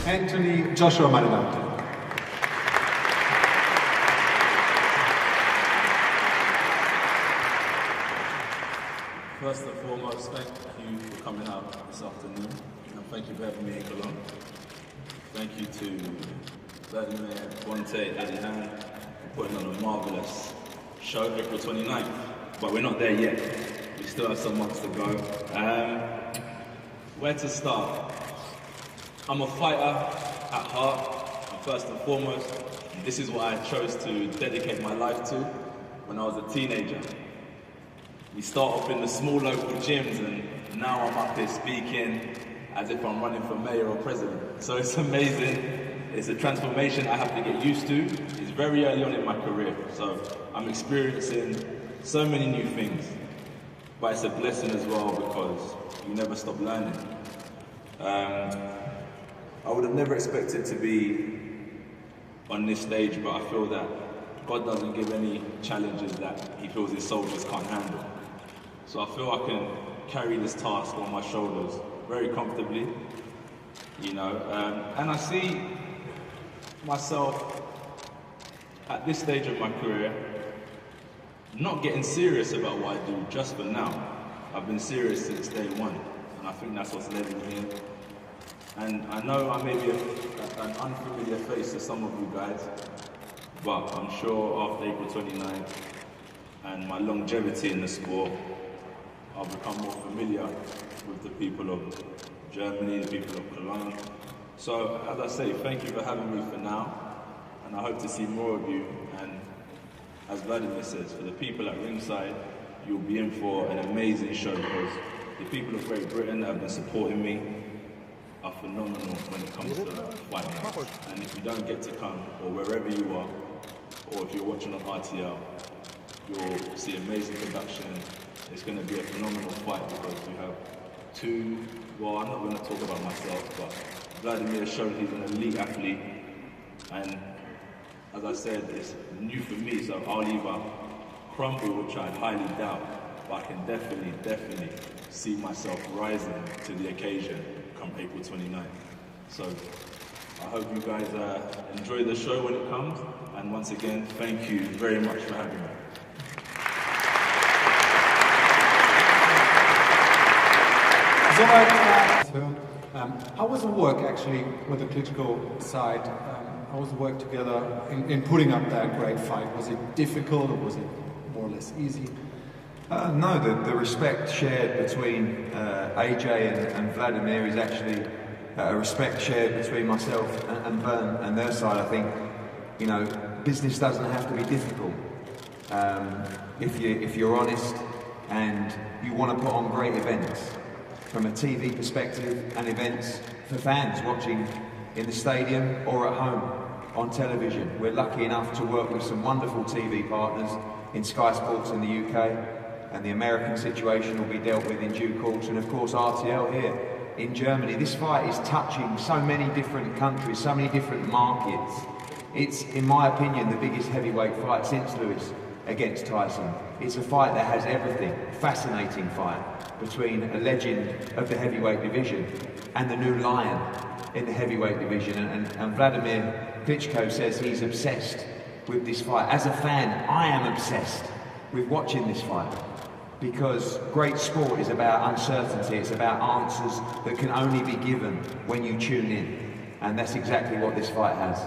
Anthony Joshua, meine Damen und Herren. First and foremost, thank you for coming out this afternoon, and thank you for having me along. Thank you to Wladimir, Bonte, Adihan, for putting on a marvellous show, April 29th. But we're not there yet. We still have some months to go. Where to start? I'm a fighter at heart, and first and foremost. This is what I chose to dedicate my life to when I was a teenager. We start off in the small local gyms, and now I'm up here speaking as if I'm running for mayor or president. So it's amazing. It's a transformation I have to get used to. It's very early on in my career, so I'm experiencing so many new things. But it's a blessing as well because you never stop learning. I would have never expected to be on this stage, but I feel that God doesn't give any challenges that he feels his soldiers can't handle. So I feel I can carry this task on my shoulders very comfortably, you know, and I see myself at this stage of my career not getting serious about what I do just for now. I've been serious since day one, and I think that's what's led me here. And I know I may be an unfamiliar face to some of you guys, but I'm sure after April 29th and my longevity in the sport, I'll become more familiar with the people of Germany, the people of Cologne. So, as I say, thank you for having me for now, and I hope to see more of you. And as Wladimir says, for the people at ringside, you'll be in for an amazing show because the people of Great Britain that have been supporting me are phenomenal when it comes to fighting. And if you don't get to come, or wherever you are, or if you're watching on RTL, you'll see amazing production. It's going to be a phenomenal fight because we have two, well, I'm not going to talk about myself, but Wladimir has shown he's an elite athlete, and as I said, it's new for me, so I'll either crumble, which I highly doubt, but I can definitely see myself rising to the occasion come April 29th. So I hope you guys enjoy the show when it comes, and once again, thank you very much for having me. How was the work actually with the Klitschko side? How was the work together in putting up that great fight? Was it difficult or was it more or less easy? No, the respect shared between AJ and Wladimir is actually a respect shared between myself and Bern and their side. I think, you know, business doesn't have to be difficult. If you're honest and you want to put on great events from a TV perspective and events for fans watching in the stadium or at home on television. We're lucky enough to work with some wonderful TV partners in Sky Sports in the UK, and the American situation will be dealt with in due course, and of course RTL here in Germany. This fight is touching so many different countries, so many different markets. It's, in my opinion, the biggest heavyweight fight since Lewis against Tyson. It's a fight that has everything. Fascinating fight between a legend of the heavyweight division and the new lion in the heavyweight division. And Wladimir Klitschko says he's obsessed with this fight. As a fan, I am obsessed with watching this fight because great sport is about uncertainty. It's about answers that can only be given when you tune in. And that's exactly what this fight has.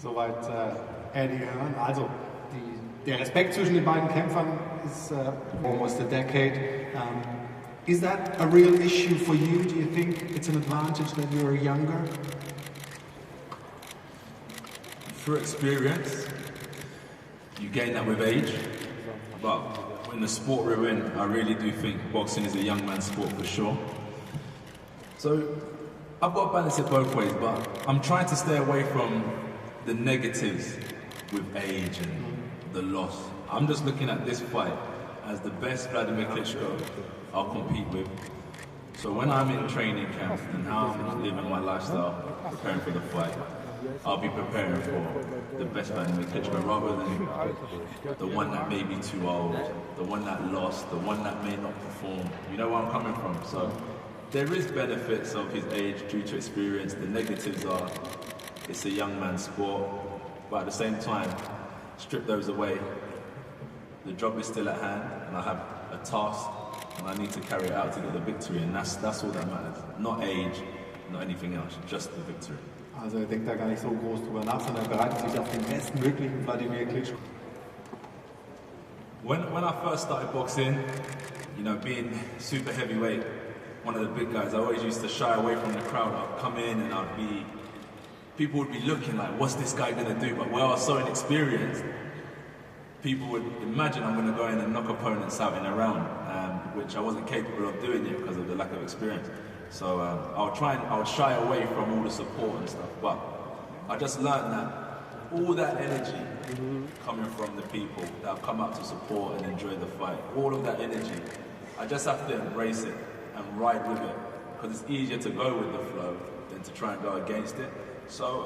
Soweit Eddie hören. Also der Respekt zwischen den beiden Kämpfern is almost a decade. Is that a real issue for you? Do you think it's an advantage that you're younger? Through experience, you gain that with age, but in the sport we're in, I really do think boxing is a young man's sport for sure. So I've got to balance it both ways, but I'm trying to stay away from the negatives with age and the loss. I'm just looking at this fight as the best Wladimir Klitschko I'll compete with. So when I'm in training camp and how I'm living my lifestyle, preparing for the fight, I'll be preparing for the best Wladimir Klitschko rather than the one that may be too old, the one that lost, the one that may not perform. You know where I'm coming from. So there is benefits of his age due to experience. The negatives are it's a young man's sport, but at the same time, strip those away. The job is still at hand, and I have a task, and I need to carry it out to get the victory, and that's all that matters. Not age, not anything else, just the victory. Also er denkt da gar nicht so groß drüber nach, sondern bereitet sich auf den bestmöglichen Wladimir Klitschko. When I first started boxing, you know, being super heavyweight, one of the big guys, I always used to shy away from the crowd. I'd come in and people would be looking like, what's this guy gonna do? But where I was so inexperienced, people would imagine I'm gonna go in and knock opponents out in a round, which I wasn't capable of doing yet because of the lack of experience. So I would shy away from all the support and stuff, but I just learned that all that energy coming from the people that have come out to support and enjoy the fight, all of that energy, I just have to embrace it and ride with it, because it's easier to go with the flow than to try and go against it. So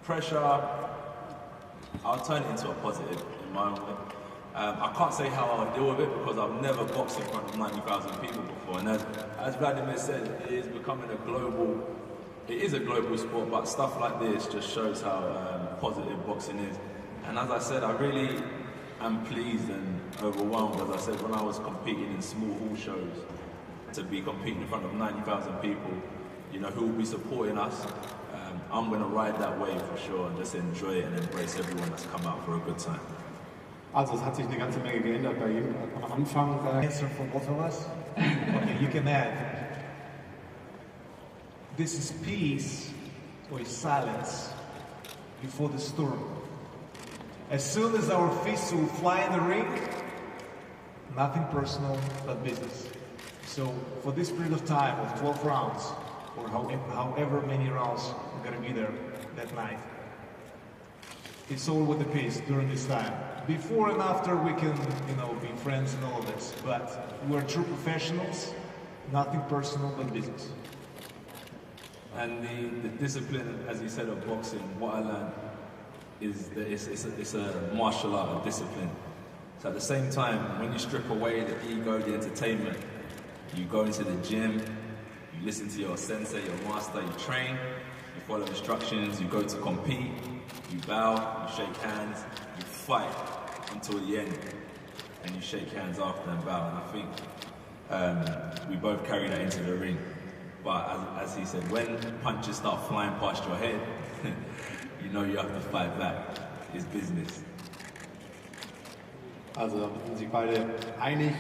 pressure, I'll turn it into a positive in my own way. I can't say how I'll deal with it because I've never boxed in front of 90,000 people before, and as Wladimir said, it is becoming a global sport, but stuff like this just shows how positive boxing is. And as I said, I really am pleased and overwhelmed, as I said, when I was competing in small hall shows, to be competing in front of 90,000 people, you know, who will be supporting us. I'm going to ride that wave for sure and just enjoy it and embrace everyone that's come out for a good time. Also es hat sich eine ganze Menge geändert bei ihm. Am Anfang Answer for both of us? Okay, you can add. This is peace or is silence before the storm. As soon as our fists will fly in the ring, nothing personal but business. So for this period of time of 12 rounds, or however many rounds we're going to be there that night, it's all with the peace during this time. Before and after we can, you know, be friends and all of this, but we're true professionals, nothing personal but business. And the discipline, as you said, of boxing, what I learned is that it's a martial art of discipline. So at the same time, when you strip away the ego, the entertainment, you go into the gym, you listen to your sensei, your master, you train, you follow instructions, you go to compete, you bow, you shake hands, you fight until the end, and you shake hands after and bow. And I think we both carry that into the ring. But as he said, when punches start flying past your head, you know you have to fight back. It's business. Also da sind sich beide einig.